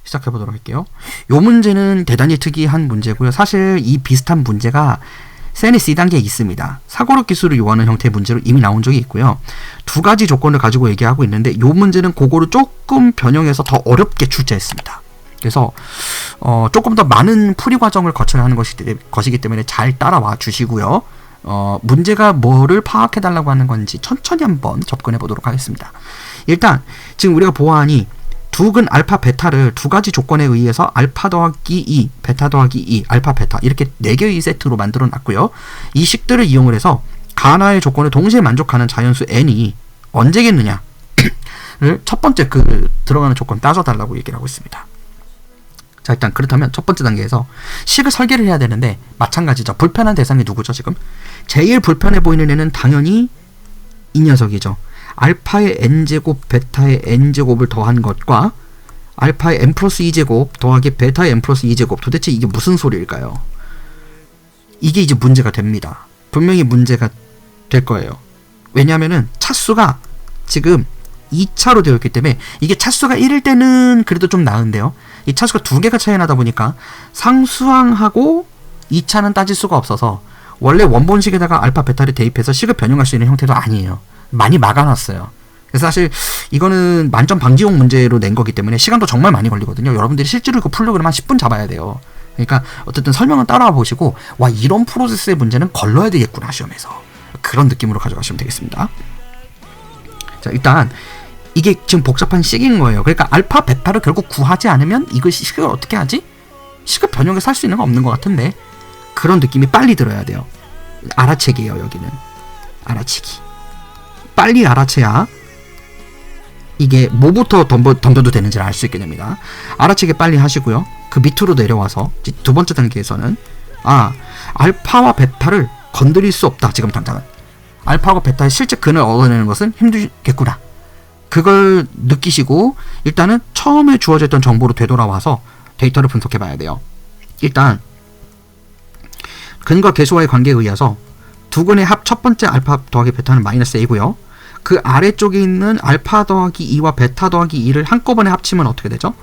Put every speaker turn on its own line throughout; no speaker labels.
시작해보도록 할게요. 이 문제는 대단히 특이한 문제고요. 사실 이 비슷한 문제가 세니 C단계에 있습니다. 사고력 기술을 요하는 형태의 문제로 이미 나온 적이 있고요. 두 가지 조건을 가지고 얘기하고 있는데 이 문제는 그거를 조금 변형해서 더 어렵게 출제했습니다. 그래서 조금 더 많은 풀이 과정을 거쳐야 하는 것이기 때문에 잘 따라와 주시고요. 문제가 뭐를 파악해달라고 하는 건지 천천히 한번 접근해 보도록 하겠습니다. 일단 지금 우리가 보아하니 두근 알파 베타를 두 가지 조건에 의해서 알파 더하기 2, 베타 더하기 2, 알파 베타 이렇게 4개의 세트로 만들어 놨고요. 이 식들을 이용을 해서 가나의 조건을 동시에 만족하는 자연수 n이 언제겠느냐를 첫 번째 들어가는 조건 따져달라고 얘기를 하고 있습니다. 자, 일단 그렇다면 첫 번째 단계에서 식을 설계를 해야 되는데 마찬가지죠. 불편한 대상이 누구죠 지금? 제일 불편해 보이는 애는 당연히 이 녀석이죠. 알파의 n제곱 베타의 n제곱을 더한 것과 알파의 n 플러스 2제곱 더하기 베타의 n 플러스 2제곱, 도대체 이게 무슨 소리일까요? 이게 이제 문제가 됩니다. 분명히 문제가 될 거예요. 왜냐하면은 차수가 지금 2차로 되어 있기 때문에, 이게 차수가 1일 때는 그래도 좀 나은데요. 이 차수가 두 개가 차이 나다 보니까 상수항하고 2차는 따질 수가 없어서 원래 원본식에다가 알파 베타를 대입해서 식을 변형할 수 있는 형태도 아니에요. 많이 막아놨어요. 그래서 사실 이거는 만점 방지용 문제로 낸 거기 때문에 시간도 정말 많이 걸리거든요. 여러분들이 실제로 이거 풀려고 그러면 한 10분 잡아야 돼요. 그러니까 어쨌든 설명은 따라와 보시고, 와, 이런 프로세스의 문제는 걸러야 되겠구나 시험에서, 그런 느낌으로 가져가시면 되겠습니다. 자, 일단 이게 지금 복잡한 식인 거예요. 그러니까 알파 베타를 결국 구하지 않으면 이걸 식을 어떻게 하지? 식을 변형해서 할 수 있는 거 없는 것 같은데, 그런 느낌이 빨리 들어야 돼요. 알아채기예요. 여기는 알아채기. 빨리 알아채야 이게 뭐부터 덤벼도 되는지를 알 수 있게 됩니다. 알아채기 빨리 하시고요. 그 밑으로 내려와서 두 번째 단계에서는 알파와 베타를 건드릴 수 없다. 지금 당장은 알파와 베타의 실제 근을 얻어내는 것은 힘들겠구나. 그걸 느끼시고 일단은 처음에 주어졌던 정보로 되돌아와서 데이터를 분석해 봐야 돼요. 일단 근과 계수와의 관계에 의해서 두 근의 합 첫 번째 알파 더하기 베타는 마이너스 a고요. 그 아래쪽에 있는 알파 더하기 2와 베타 더하기 2를 한꺼번에 합치면 어떻게 되죠?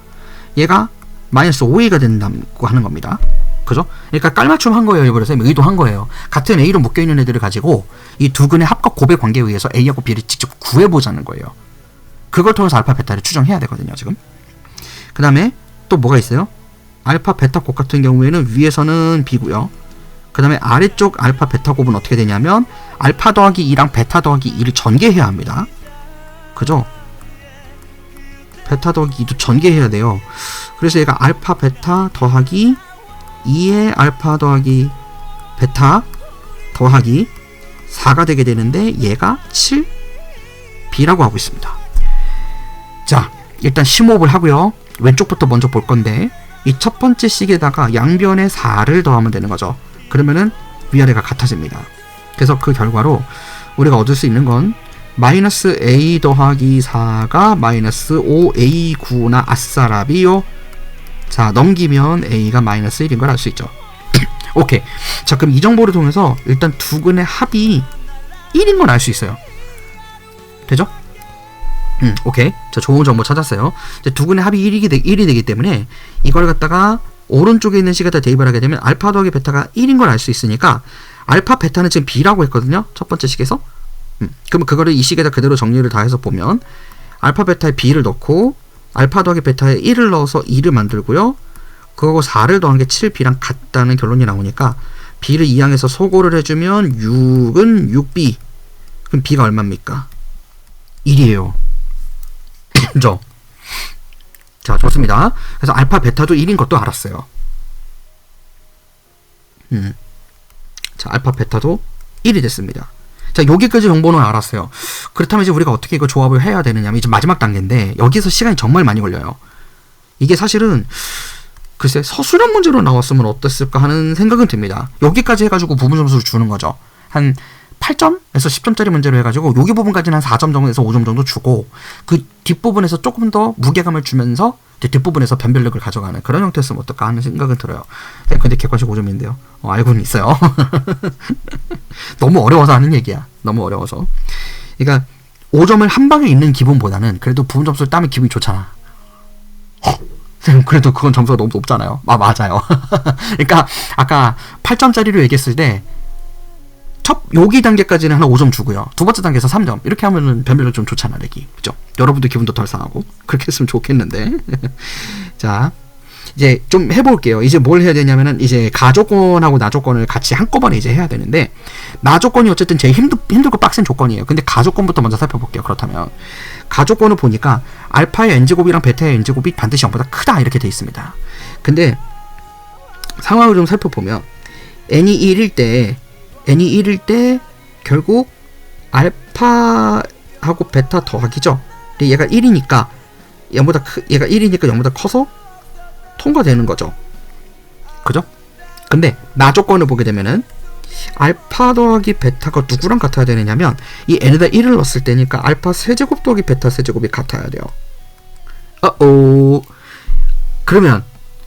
얘가 마이너스 5a가 된다고 하는 겁니다. 그죠? 그러니까 깔맞춤 한 거예요. 일부러 의도한 거예요. 같은 a로 묶여있는 애들을 가지고 이 두 근의 합과 곱의 관계에 의해서 a하고 b를 직접 구해보자는 거예요. 그걸 통해서 알파 베타를 추정해야 되거든요. 지금. 그 다음에 또 뭐가 있어요? 알파 베타 곱 같은 경우에는 위에서는 b고요. 그 다음에 아래쪽 알파 베타 곱은 어떻게 되냐면 알파 더하기 2랑 베타 더하기 2를 전개해야 합니다. 그죠? 베타 더하기 2도 전개해야 돼요. 그래서 얘가 알파 베타 더하기 2의 알파 더하기 베타 더하기 4가 되게 되는데 얘가 7b라고 하고 있습니다. 자, 일단 심호흡을 하고요. 왼쪽부터 먼저 볼 건데 이 첫 번째 식에다가 양변에 4를 더하면 되는 거죠. 그러면은 위아래가 같아집니다. 그래서 그 결과로 우리가 얻을 수 있는 건 마이너스 a 더하기 4가 마이너스 5a9나 아싸라비요. 자, 넘기면 a가 마이너스 1인 걸 알 수 있죠. 오케이. 자, 그럼 이 정보를 통해서 일단 두 근의 합이 1인 걸 알 수 있어요. 되죠? 오케이. 자, 좋은 정보 찾았어요. 이제 두 근의 합이 1이 되기 때문에 이걸 갖다가 오른쪽에 있는 식에다 대입을 하게 되면 알파 더하기 베타가 1인 걸 알 수 있으니까 알파 베타는 지금 b라고 했거든요. 첫 번째 식에서. 그러면 그거를 이 식에다 그대로 정리를 다 해서 보면 알파 베타에 b를 넣고 알파 더하기 베타에 1을 넣어서 2를 만들고요. 그거고 4를 더한 게 7b랑 같다는 결론이 나오니까 b를 이항해서 소거를 해주면 6은 6b. 그럼 b가 얼마입니까? 1이에요. 그죠? 자, 좋습니다. 그래서 알파 베타도 1인 것도 알았어요. 자, 알파 베타도 1이 됐습니다. 자, 여기까지 정보는 알았어요. 그렇다면 이제 우리가 어떻게 이거 조합을 해야 되느냐면 이제 마지막 단계인데 여기서 시간이 정말 많이 걸려요. 이게 사실은 글쎄 서술형 문제로 나왔으면 어땠을까 하는 생각은 듭니다. 여기까지 해가지고 부분 점수를 주는 거죠. 한 8점에서 10점짜리 문제로 해가지고 여기 부분까지는 한 4점 정도에서 5점 정도 주고 그 뒷부분에서 조금 더 무게감을 주면서 뒷부분에서 변별력을 가져가는 그런 형태였으면 어떨까 하는 생각은 들어요. 근데 객관식 5점인데요. 알고는 있어요. 너무 어려워서 하는 얘기야. 너무 어려워서. 그러니까 5점을 한 방에 읽는 기분보다는 그래도 부분 점수를 따면 기분이 좋잖아. 그래도 그건 점수가 너무 높잖아요. 맞아요. 그러니까 아까 8점짜리로 얘기했을 때 여기 단계까지는 한 5점 주고요. 두 번째 단계에서 3점. 이렇게 하면은 변별력 좀 좋잖아, 내기. 그죠? 여러분들 기분도 덜 상하고. 그렇게 했으면 좋겠는데. 자, 이제 좀 해볼게요. 이제 뭘 해야 되냐면은, 이제 가조건하고 나조건을 같이 한꺼번에 이제 해야 되는데, 나조건이 어쨌든 제일 힘들고 빡센 조건이에요. 근데 가조건부터 먼저 살펴볼게요. 그렇다면. 가조건을 보니까, 알파의 n제곱이랑 베타의 n제곱이 반드시 0보다 크다. 이렇게 돼 있습니다. 근데, 상황을 좀 살펴보면, n이 1일 때 결국 알파하고 베타 더하기죠. 근데 얘가 1이니까 얘가 1이니까 0보다 커서 통과되는 거죠. 그죠? 근데 나조건을 보게 되면은 알파 더하기 베타가 누구랑 같아야 되느냐면 이 n에다 1을 넣었을 때니까 알파 세제곱 더하기 베타 세제곱이 같아야 돼요. 그러면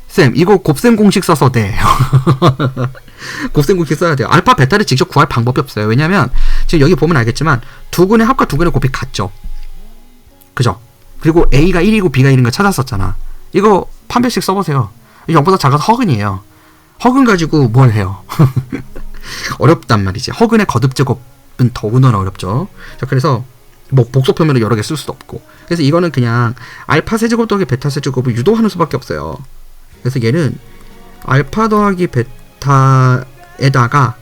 쌤 이거 곱셈 공식 써서 돼. 곱셈 공식 써야 돼요. 알파 베타를 직접 구할 방법이 없어요. 왜냐면 지금 여기 보면 알겠지만 두 근의 합과 두 근의 곱이 같죠. 그죠? 그리고 A가 1이고 B가 1인 거 찾았었잖아. 이거 판별식 써보세요. 0보다 작아서 허근이에요. 허근 가지고 뭘 해요? 어렵단 말이지. 허근의 거듭제곱은 더군다나 어렵죠. 자, 그래서 뭐 복소표면을 여러 개 쓸 수도 없고. 그래서 이거는 그냥 알파 세제곱 더하기 베타 세제곱을 유도하는 수밖에 없어요. 그래서 얘는 알파 더하기 베타에다가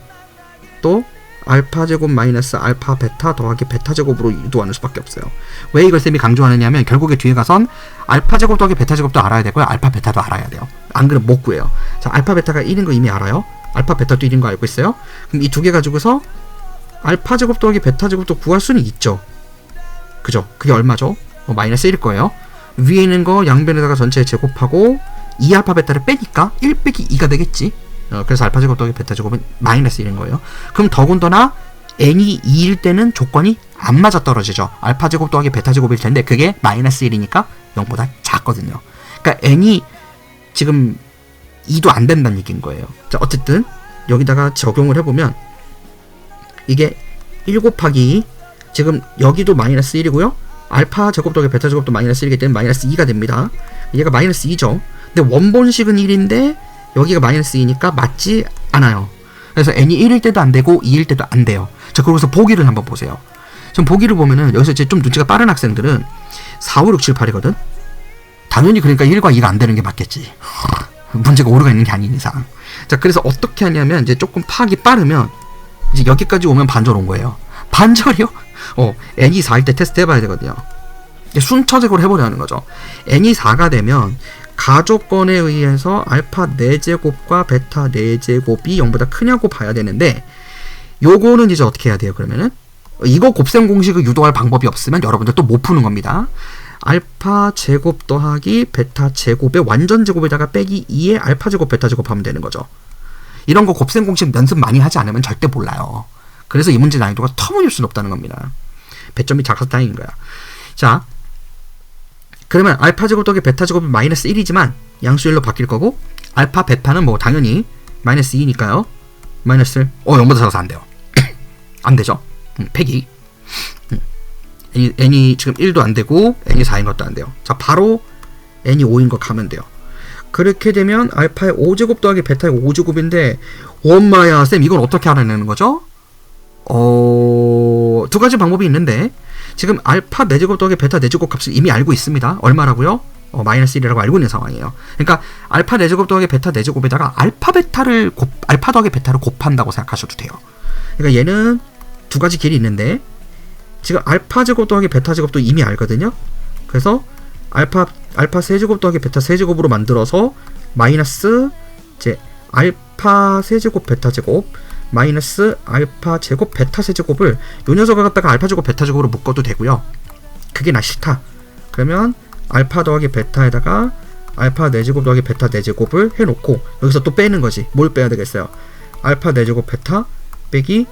또 알파 제곱 마이너스 알파 베타 더하기 베타 제곱으로 유도하는 수밖에 없어요. 왜 이걸 쌤이 강조하느냐면 결국에 뒤에 가선 알파 제곱 더하기 베타 제곱도 알아야 되고요. 알파 베타도 알아야 돼요. 안 그러면 못 구해요. 자, 알파 베타가 1인 거 이미 알아요. 알파 베타도 1인 거 알고 있어요. 그럼 이 두 개 가지고서 알파 제곱 더하기 베타 제곱도 구할 수는 있죠. 그죠? 그게 얼마죠? 마이너스 1일 거예요. 위에 있는 거 양변에다가 전체 제곱하고 2알파 베타를 빼니까 1 빼기 2가 되겠지. 그래서 알파 제곱 더하기 베타 제곱은 마이너스 1인 거예요. 그럼 더군다나 n이 2일 때는 조건이 안 맞아 떨어지죠. 알파 제곱 더하기 베타 제곱일 텐데 그게 마이너스 1이니까 0보다 작거든요. 그러니까 n이 지금 2도 안 된다는 얘기인 거예요. 자, 어쨌든 여기다가 적용을 해보면 이게 1 곱하기 지금 여기도 마이너스 1이고요. 알파 제곱 더하기 베타 제곱도 마이너스 1이기 때문에 마이너스 2가 됩니다. 얘가 마이너스 2죠. 근데 원본식은 1인데 여기가 마이너스 2니까 맞지 않아요. 그래서 n이 1일 때도 안 되고 2일 때도 안 돼요. 자, 그러고서 보기를 한번 보세요. 지금 보기를 보면은 여기서 이제 좀 눈치가 빠른 학생들은 4, 5, 6, 7, 8이거든? 당연히 그러니까 1과 2가 안 되는 게 맞겠지. 문제가 오류가 있는 게 아닌 이상. 자, 그래서 어떻게 하냐면 이제 조금 파악이 빠르면 이제 여기까지 오면 반절 온 거예요. 반절이요? n이 4일 때 테스트 해봐야 되거든요. 순차적으로 해보려는 거죠. n이 4가 되면 가조건에 의해서 알파 4제곱과 베타 4제곱이 0보다 크냐고 봐야 되는데 요거는 이제 어떻게 해야 돼요? 그러면은 이거 곱셈 공식을 유도할 방법이 없으면 여러분들 또 못 푸는 겁니다. 알파 제곱 더하기 베타 제곱의 완전 제곱에다가 빼기 2에 알파 제곱 베타 제곱 하면 되는 거죠. 이런 거 곱셈 공식 연습 많이 하지 않으면 절대 몰라요. 그래서 이 문제 난이도가 터무니없이 높다는 겁니다. 배점이 작아서 다행인 거야. 자, 그러면 알파 제곱 더하기 베타 제곱은 마이너스 1이지만 양수 1로 바뀔 거고 알파 베타는 뭐 당연히 마이너스 2니까요. 마이너스 1. 0보다 작아서 안 돼요. 안 되죠. 폐기. n이 지금 1도 안 되고 n이 4인 것도 안 돼요. 자, 바로 n이 5인 거 가면 돼요. 그렇게 되면 알파의 5제곱 더하기 베타의 5제곱인데 엄마야 쌤 이걸 어떻게 알아내는 거죠? 두 가지 방법이 있는데 지금 알파 4제곱 더하기 베타 4제곱 값을 이미 알고 있습니다. 얼마라고요? 마이너스 1이라고 알고 있는 상황이에요. 그러니까 알파 4제곱 더하기 베타 4제곱에다가 알파 더하기 베타를 곱한다고 생각하셔도 돼요. 그러니까 얘는 두 가지 길이 있는데 지금 알파 제곱 더하기 베타 제곱도 이미 알거든요. 그래서 알파 세제곱 더하기 베타 세제곱으로 만들어서 마이너스 이제 알파 세제곱 베타 제곱 마이너스 알파 제곱 베타 세제곱을 요 녀석을 갖다가 알파 제곱 베타 제곱으로 묶어도 되고요. 그게 나 싫다. 그러면 알파 더하기 베타에다가 알파 4제곱 더하기 베타 4제곱을 해놓고 여기서 또 빼는 거지. 뭘 빼야 되겠어요? 알파 4제곱 베타 빼기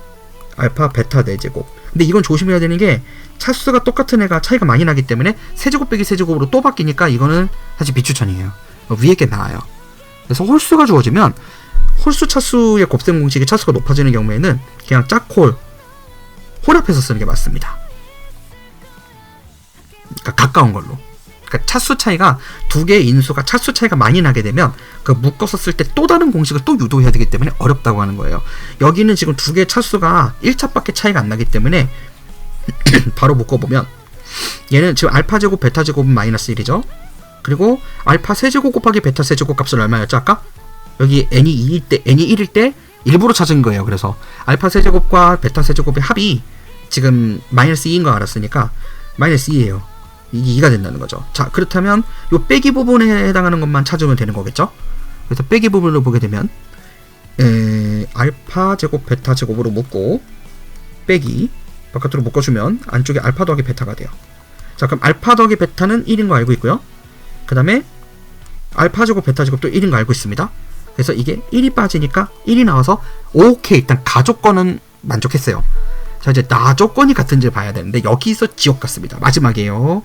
알파 베타 4제곱. 근데 이건 조심해야 되는 게 차수가 똑같은 애가 차이가 많이 나기 때문에 세제곱 빼기 세제곱으로 또 바뀌니까 이거는 사실 비추천이에요. 위에 게 나아요. 그래서 홀수가 주어지면 홀수 차수의 곱셈 공식이 차수가 높아지는 경우에는 그냥 짝홀 홀 앞에서 쓰는 게 맞습니다. 가까운 걸로. 그러니까 차수 차이가 두 개의 인수가 차수 차이가 많이 나게 되면 그 묶어서 쓸 때 또 다른 공식을 또 유도해야 되기 때문에 어렵다고 하는 거예요. 여기는 지금 두 개의 차수가 1차밖에 차이가 안 나기 때문에 바로 묶어보면 얘는 지금 알파 제곱 베타 제곱은 마이너스 1이죠. 그리고 알파 세제곱 곱하기 베타 세제곱 값은 얼마였죠 아까? 여기 n이 2일 때 n이 1일 때 일부러 찾은 거예요. 그래서 알파 세제곱과 베타 세제곱의 합이 지금 마이너스 2인 거 알았으니까 마이너스 2예요. 이게 2가 된다는 거죠. 자, 그렇다면 요 빼기 부분에 해당하는 것만 찾으면 되는 거겠죠? 그래서 빼기 부분을 보게 되면 알파 제곱 베타 제곱으로 묶고 빼기 바깥으로 묶어주면 안쪽에 알파 더하기 베타가 돼요. 자, 그럼 알파 더하기 베타는 1인 거 알고 있고요. 그 다음에 알파 제곱 베타 제곱도 1인 거 알고 있습니다. 그래서 이게 1이 빠지니까 1이 나와서 오케이, 일단 가조건은 만족했어요. 자, 이제 나조건이 같은지를 봐야 되는데 여기서 지옥 같습니다. 마지막이에요.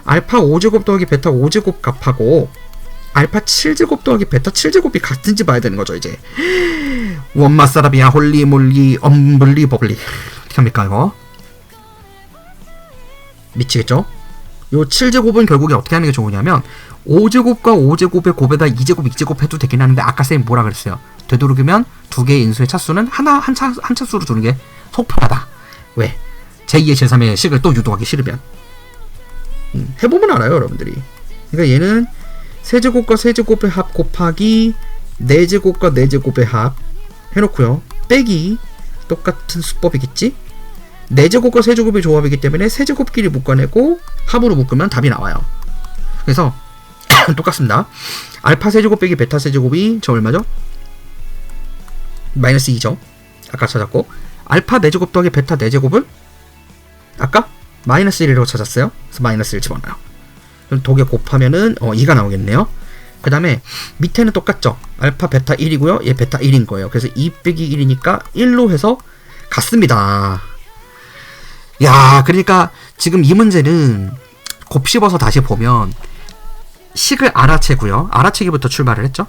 알파 5제곱 더하기 베타 5제곱 값하고 알파 7제곱 더하기 베타 7제곱이 같은지 봐야 되는 거죠. 이제 원마사라비아 홀리몰리 엄블리버블리 어떻게 합니까 이거? 미치겠죠? 요 7제곱은 결국에 어떻게 하는 게 좋으냐면 5제곱과 5제곱의 곱에다 2제곱 2제곱 해도 되긴 하는데 아까 쌤이 뭐라 그랬어요? 되도록이면 두 개의 인수의 차수는 한 차수로 두는 게 속편하다. 왜? 제2의 제3의 식을 또 유도하기 싫으면 해보면 알아요 여러분들이. 그러니까 얘는 세제곱과 세제곱의 합 곱하기 4제곱과 4제곱의 합 해놓고요. 빼기 똑같은 수법이겠지? 4제곱과 세제곱의 조합이기 때문에 세제곱끼리 묶어내고 합으로 묶으면 답이 나와요. 그래서 똑같습니다. 알파 세제곱 빼기 베타 세제곱이 저 얼마죠? 마이너스 2죠. 아까 찾았고 알파 4제곱 더하기 베타 4제곱을 아까 마이너스 1이라고 찾았어요. 그래서 마이너스 1 집어넣어요. 그럼 독에 곱하면은 2가 나오겠네요. 그 다음에 밑에는 똑같죠. 알파 베타 1이고요. 얘 베타 1인 거예요. 그래서 2 빼기 1이니까 1로 해서 같습니다. 야, 그러니까 지금 이 문제는 곱씹어서 다시 보면 식을 알아채고요. 알아채기부터 출발을 했죠.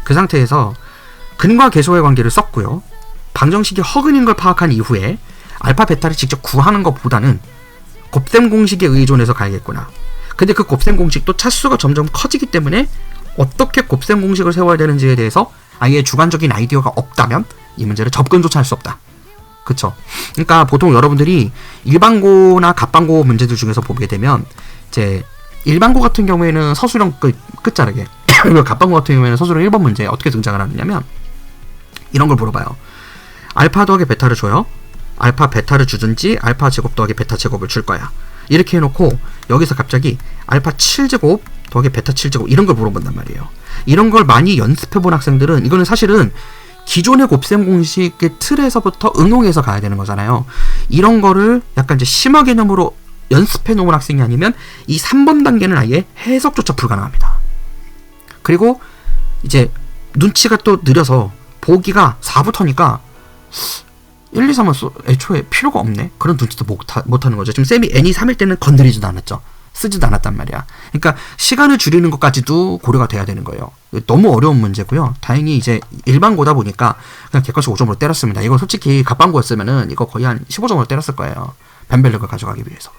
그 상태에서 근과 계소의 관계를 썼고요. 방정식이 허근인 걸 파악한 이후에 알파 베타를 직접 구하는 것보다는 곱셈 공식에 의존해서 가야겠구나. 근데 그 곱셈 공식도 차수가 점점 커지기 때문에 어떻게 곱셈 공식을 세워야 되는지에 대해서 아예 주관적인 아이디어가 없다면 이 문제를 접근조차 할 수 없다. 그쵸? 그러니까 보통 여러분들이 일반고나 갑반고 문제들 중에서 보게 되면 이제 일반고 같은 경우에는 서술형 끝자락에 그리고 갑반고 같은 경우에는 서술형 1번 문제에 어떻게 등장을 하느냐면 이런 걸 물어봐요. 알파 더하기 베타를 줘요. 알파 베타를 주든지 알파 제곱 더하기 베타 제곱을 줄 거야. 이렇게 해놓고 여기서 갑자기 알파 7제곱 더하기 베타 7제곱 이런 걸 물어본단 말이에요. 이런 걸 많이 연습해본 학생들은 이거는 사실은 기존의 곱셈 공식의 틀에서부터 응용해서 가야 되는 거잖아요. 이런 거를 약간 이제 심화 개념으로 연습해 놓은 학생이 아니면 이 3번 단계는 아예 해석조차 불가능합니다. 그리고 이제 눈치가 또 느려서 보기가 4부터니까 1, 2, 3은 애초에 필요가 없네? 그런 눈치도 못하는 거죠. 지금 쌤이 n이 3일 때는 건드리지도 않았죠. 쓰지도 않았단 말이야. 그러니까 시간을 줄이는 것까지도 고려가 돼야 되는 거예요. 너무 어려운 문제고요. 다행히 이제 일반고다 보니까 그냥 객관식 5점으로 때렸습니다. 이거 솔직히 갑반고였으면은 이거 거의 한 15점으로 때렸을 거예요. 벤벨력을 가져가기 위해서.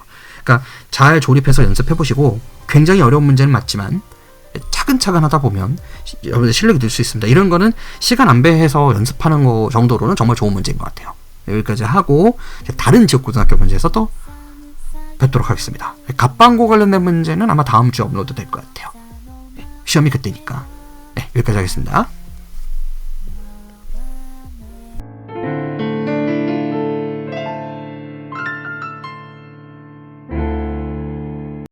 그러니까 잘 조립해서 연습해보시고 굉장히 어려운 문제는 맞지만 차근차근 하다 보면 여러분들 실력이 늘 수 있습니다. 이런 거는 시간 안배해서 연습하는 거 정도로는 정말 좋은 문제인 것 같아요. 여기까지 하고 다른 지역고등학교 문제에서 또 뵙도록 하겠습니다. 갑반고 관련된 문제는 아마 다음 주에 업로드 될 것 같아요. 시험이 그때니까. 네, 여기까지 하겠습니다.